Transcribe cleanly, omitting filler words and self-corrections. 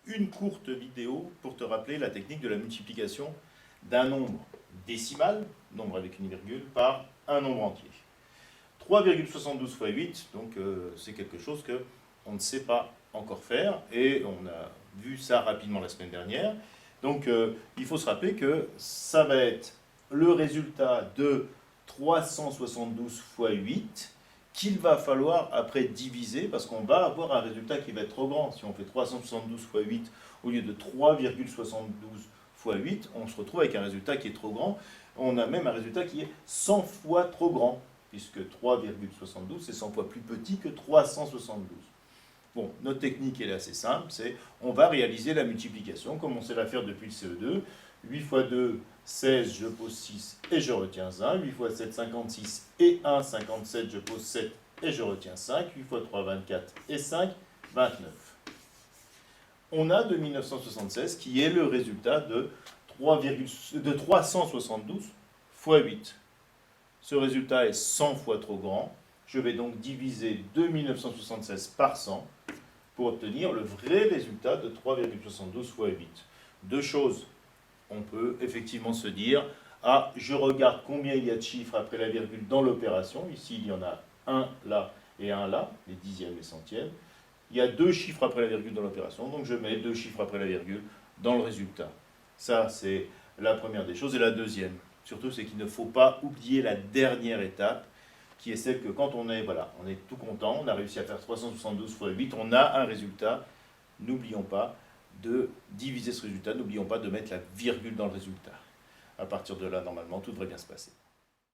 une courte vidéo pour te rappeler la technique de la multiplication d'un nombre décimal, nombre avec une virgule, par un nombre entier. 3,72 fois 8, donc c'est quelque chose qu'on ne sait pas encore faire, et on a vu ça rapidement la semaine dernière. Donc il faut se rappeler que ça va être le résultat de 372 fois 8, qu'il va falloir après diviser, parce qu'on va avoir un résultat qui va être trop grand. Si on fait 372 fois 8 au lieu de 3,72 fois 8, on se retrouve avec un résultat qui est trop grand. On a même un résultat qui est 100 fois trop grand, puisque 3,72 c'est 100 fois plus petit que 372. Bon, notre technique est assez simple, c'est on va réaliser la multiplication, comme on sait la faire depuis le CE2. 8 fois 2, 16, je pose 6 et je retiens 1. 8 fois 7, 56 et 1, 57, je pose 7 et je retiens 5. 8 fois 3, 24 et 5, 29. On a de 1976 qui est le résultat de 372 fois 8. Ce résultat est 100 fois trop grand. Je vais donc diviser 2976 par 100 pour obtenir le vrai résultat de 3,72 fois 8. Deux choses. On peut effectivement se dire, ah, je regarde combien il y a de chiffres après la virgule dans l'opération. Ici, il y en a un là et un là, les dixièmes et centièmes. Il y a deux chiffres après la virgule dans l'opération, donc je mets deux chiffres après la virgule dans le résultat. Ça, c'est la première des choses. Et la deuxième, surtout, c'est qu'il ne faut pas oublier la dernière étape, qui est celle que quand on est tout content, on a réussi à faire 372 fois 8, on a un résultat. N'oublions pas de diviser ce résultat, n'oublions pas de mettre la virgule dans le résultat. À partir de là, normalement, tout devrait bien se passer.